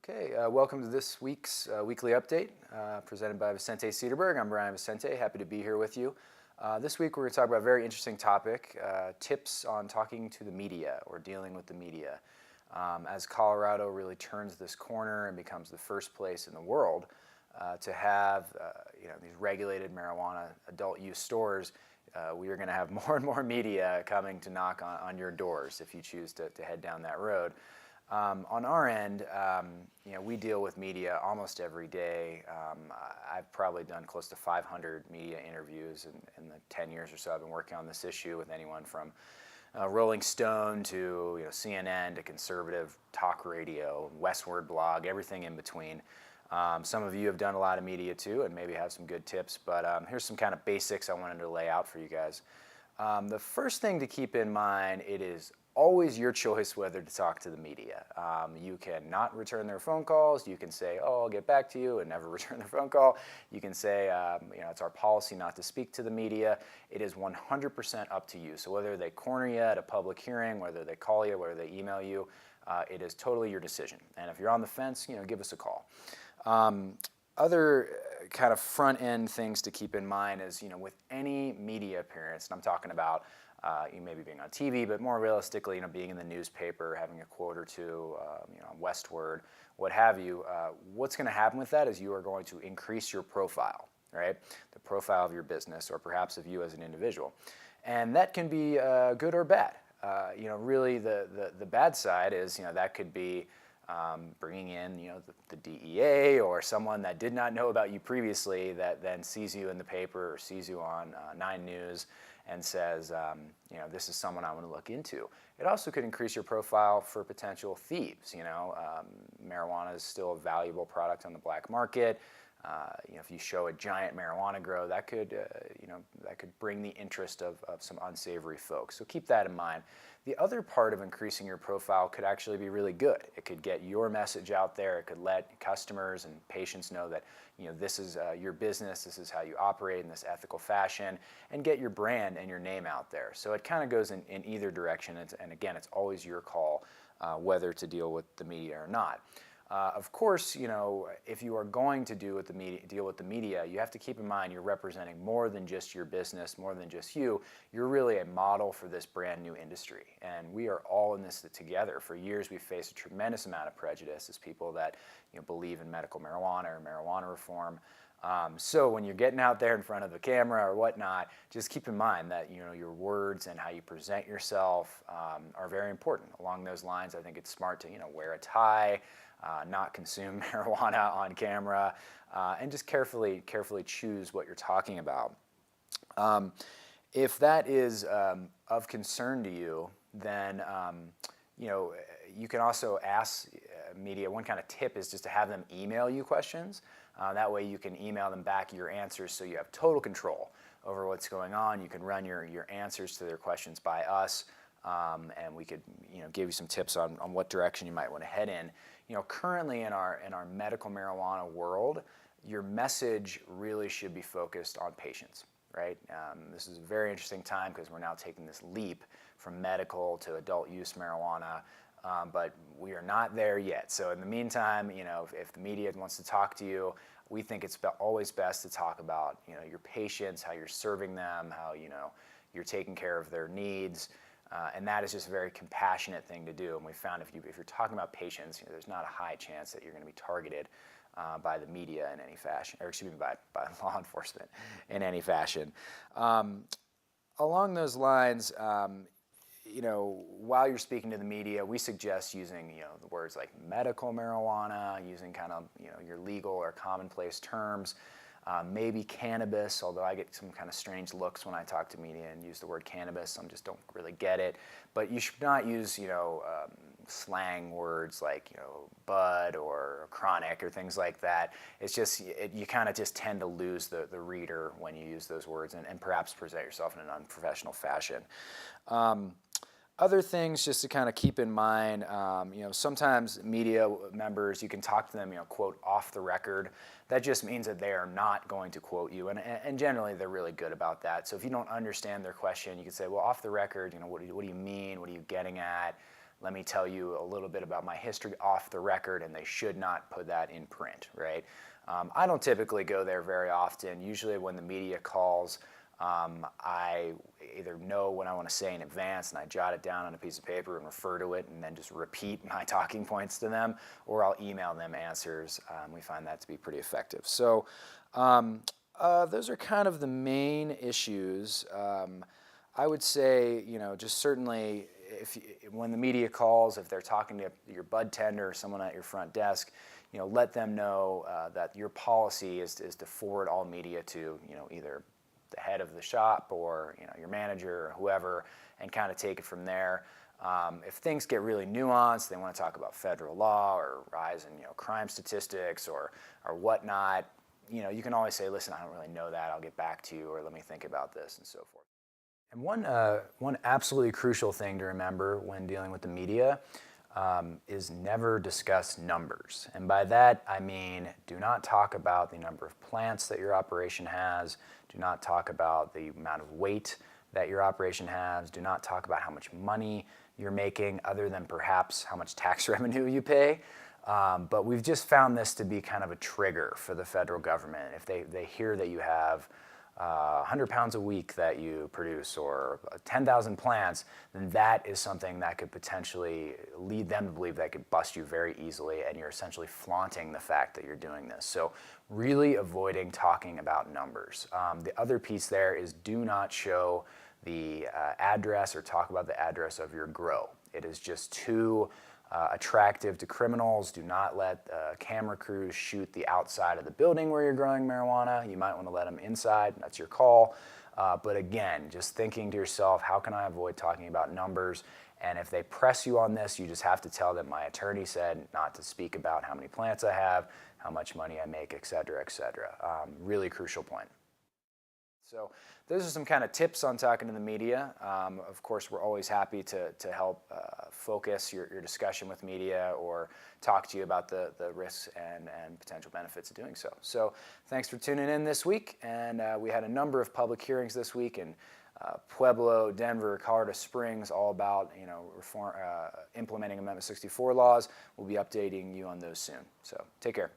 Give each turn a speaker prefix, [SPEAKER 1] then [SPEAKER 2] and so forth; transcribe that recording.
[SPEAKER 1] Okay, welcome to this week's weekly update presented by Vicente Sederberg. I'm Brian Vicente, happy to be here with you. This week we're going to talk about a very interesting topic, tips on talking to the media or dealing with the media. As Colorado really turns this corner and becomes the first place in the world to have these regulated marijuana adult use stores, we are going to have more and more media coming to knock on your doors if you choose to head down that road. On our end, we deal with media almost every day. I've probably done close to 500 media interviews in the 10 years or so I've been working on this issue with anyone from Rolling Stone to CNN to conservative talk radio, Westward blog, everything in between. Some of you have done a lot of media too and maybe have some good tips, but here's some kind of basics I wanted to lay out for you guys. The first thing to keep in mind, it is always your choice whether to talk to the media. You can not return their phone calls. You can say, oh, I'll get back to you and never return their phone call. You can say, it's our policy not to speak to the media. It is 100% up to you. So whether they corner you at a public hearing, whether they call you, whether they email you, it is totally your decision. And if you're on the fence, give us a call. Other kind of front end things to keep in mind is, with any media appearance, and I'm talking about you maybe being on TV, but more realistically, being in the newspaper, having a quote or two, on Westward, what have you. What's going to happen with that is you are going to increase your profile, right? The profile of your business, or perhaps of you as an individual, and that can be good or bad. Really, the bad side is that could be bringing in the DEA or someone that did not know about you previously that then sees you in the paper or sees you on 9 News and says, this is someone I want to look into. It also could increase your profile for potential thieves. Marijuana is still a valuable product on the black market. If you show a giant marijuana grow, that could bring the interest of some unsavory folks. So keep that in mind. The other part of increasing your profile could actually be really good. It could get your message out there. It could let customers and patients know that this is your business, this is how you operate in this ethical fashion, and get your brand and your name out there. So it kind of goes in either direction. And again, it's always your call whether to deal with the media or not. Of course, if you are going to deal with the media, you have to keep in mind you're representing more than just your business, more than just you. You're really a model for this brand new industry, and we are all in this together. For years, we've faced a tremendous amount of prejudice as people that believe in medical marijuana or marijuana reform. So when you're getting out there in front of the camera or whatnot, just keep in mind that your words and how you present yourself are very important. Along those lines, I think it's smart to wear a tie. Not consume marijuana on camera, and just carefully choose what you're talking about. If that is of concern to you, then you can also ask media. One kind of tip is just to have them email you questions. That way you can email them back your answers, so you have total control over what's going on. You can run your answers to their questions by us, and we could give you some tips on what direction you might want to head in. Currently in our medical marijuana world, your message really should be focused on patients, right? This is a very interesting time because we're now taking this leap from medical to adult use marijuana, but we are not there yet. So in the meantime, if the media wants to talk to you, we think it's always best to talk about your patients, how you're serving them, how you're taking care of their needs. And that is just a very compassionate thing to do. And we found if you're talking about patients, there's not a high chance that you're going to be targeted by the media in any fashion, or excuse me, by law enforcement in any fashion. Along those lines, while you're speaking to the media, we suggest using the words like medical marijuana, using kind of your legal or commonplace terms. Maybe cannabis, although I get some kind of strange looks when I talk to media and use the word cannabis. I just don't really get it. But you should not use, slang words like, bud or chronic or things like that. It's just, you kind of just tend to lose the reader when you use those words and perhaps present yourself in an unprofessional fashion. Other things just to kind of keep in mind, sometimes media members, you can talk to them, quote, off the record. That just means that they are not going to quote you, and generally they're really good about that. So if you don't understand their question, you can say, well, off the record, what do you mean? What are you getting at? let me tell you a little bit about my history off the record, and they should not put that in print, right? I don't typically go there very often. Usually when the media calls, I either know what I want to say in advance and I jot it down on a piece of paper and refer to it and then just repeat my talking points to them, or I'll email them answers. We find that to be pretty effective. So those are kind of the main issues. I would say, just certainly when the media calls, if they're talking to your bud tender or someone at your front desk, let them know that your policy is to forward all media to, either the head of the shop or your manager or whoever, and kind of take it from there. If things get really nuanced, they want to talk about federal law or rise in crime statistics or whatnot, you can always say, listen, I don't really know that, I'll get back to you, or let me think about this, and so forth. And one absolutely crucial thing to remember when dealing with the media is never discuss numbers. And by that, I mean, do not talk about the number of plants that your operation has. Do not talk about the amount of weight that your operation has. Do not talk about how much money you're making, other than perhaps how much tax revenue you pay. But we've just found this to be kind of a trigger for the federal government. If they hear that you have 100 pounds a week that you produce, or 10,000 plants, then that is something that could potentially lead them to believe that could bust you very easily, and you're essentially flaunting the fact that you're doing this. So really avoiding talking about numbers. The other piece there is, do not show the address or talk about the address of your grow. It is just too attractive to criminals. Do not let camera crews shoot the outside of the building where you're growing marijuana. You might want to let them inside. That's your call. But again, just thinking to yourself, how can I avoid talking about numbers? And if they press you on this, you just have to tell them, my attorney said not to speak about how many plants I have, how much money I make, et cetera, et cetera. Really crucial point. So those are some kind of tips on talking to the media. Of course, we're always happy to help focus your discussion with media, or talk to you about the risks and potential benefits of doing so. So thanks for tuning in this week. And we had a number of public hearings this week in Pueblo, Denver, Colorado Springs, all about implementing Amendment 64 laws. We'll be updating you on those soon. So take care.